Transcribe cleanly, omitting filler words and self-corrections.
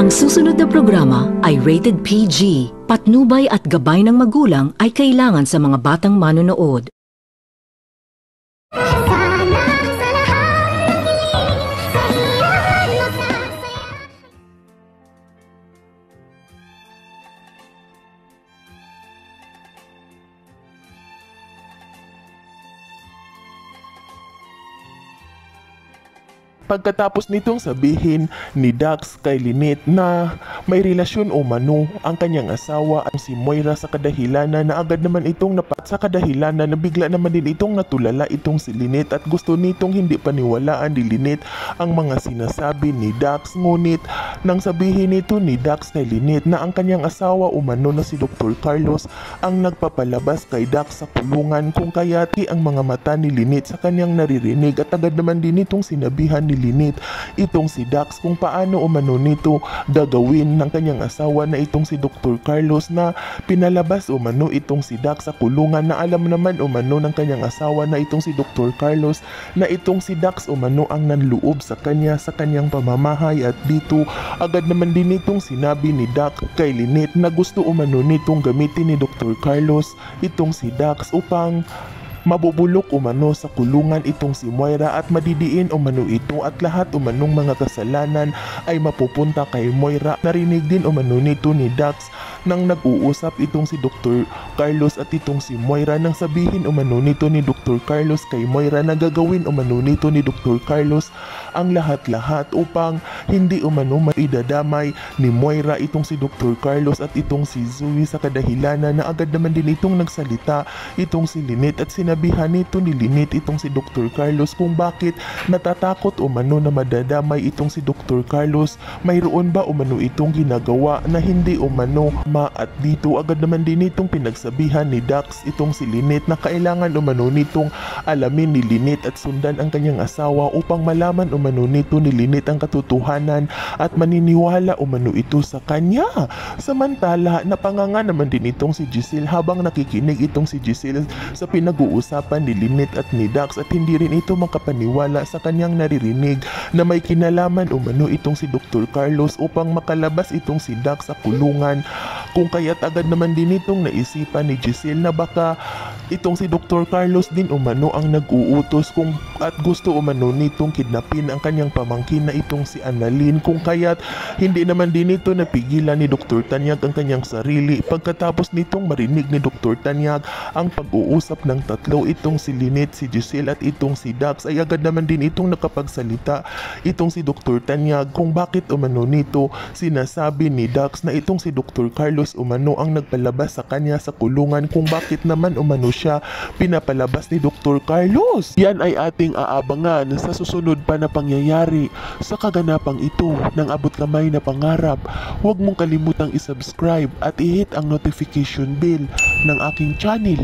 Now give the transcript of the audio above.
Ang susunod na programa ay rated PG. Patnubay at gabay ng magulang ay kailangan sa mga batang manonood. Pagkatapos nitong sabihin ni Dax kay Lynette na may relasyon o mano ang kanyang asawa ang si Moira sa kadahilanan na agad naman itong napat sa kadahilanan na bigla naman din itong natulala itong si Lynette at gusto nitong hindi paniwalaan ni Lynette ang mga sinasabi ni Dax. Ngunit nang sabihin nito ni Dax kay Lynette na ang kanyang asawa o mano na si Dr. Carlos ang nagpapalabas kay Dax sa kulungan kung kayati ang mga mata ni Lynette sa kanyang naririnig at agad naman din itong sinabihan ni Lynette itong si Dax kung paano umano nito gagawin ng kanyang asawa na itong si Dr. Carlos na pinalabas umano itong si Dax sa kulungan na alam naman umano ng kanyang asawa na itong si Dr. Carlos na itong si Dax umano ang nanloob sa kanyang pamamahay at dito agad naman din itong sinabi ni Dax kay Lynette na gusto umano nitong gamitin ni Dr. Carlos itong si Dax upang mabubulok umano sa kulungan itong si Moira at madidiin umano ito at lahat umanong mga kasalanan ay mapupunta kay Moira. Narinig din umano nito ni Dax nang nag-uusap itong si Dr. Carlos at itong si Moira nang sabihin umano nito ni Dr. Carlos kay Moira na gagawin umano nito ni Dr. Carlos ang lahat-lahat upang hindi umano maidadamay ni Moira itong si Dr. Carlos at itong si Zoe sa kadahilanan na agad naman din itong nagsalita itong si Lynette at sinabihan nito ni Lynette itong si Dr. Carlos kung bakit natatakot umano na madadamay itong si Dr. Carlos. Mayroon ba umano itong ginagawa na hindi umano at dito agad naman din itong pinagsabihan ni Dax itong si Lynette na kailangan umano nitong alamin ni Lynette at sundan ang kanyang asawa upang malaman umano nito ni Lynette ang katotohanan at maniniwala umano ito sa kanya. Samantala napanganga naman din itong si Giselle habang nakikinig itong si Giselle sa pinag-uusapan ni Lynette at ni Dax at hindi rin ito makapaniwala sa kanyang naririnig na may kinalaman umano itong si Dr. Carlos upang makalabas itong si Dax sa kulungan kung kaya't agad naman din itong naisipan ni Giselle na baka itong si Dr. Carlos din umano ang nag-uutos kung at gusto umano nitong kidnapin ang kanyang pamangkin na itong si Annalyn kung kaya't hindi naman din ito napigilan ni Dr. Tanyag ang kanyang sarili pagkatapos nitong marinig ni Dr. Tanyag ang pag-uusap ng tatlo itong si Lynette, si Giselle at itong si Dax ay agad naman din itong nakapagsalita itong si Dr. Tanyag kung bakit umano nito sinasabi ni Dax na itong si Dr. Carlos umano ang nagpalabas sa kanya sa kulungan kung bakit naman umano siya pinapalabas ni Dr. Carlos. Yan ay ating aabangan sa susunod pa na pangyayari sa kaganapang ito ng abot kamay na pangarap. Huwag mong kalimutang isubscribe at i-hit ang notification bell ng aking channel.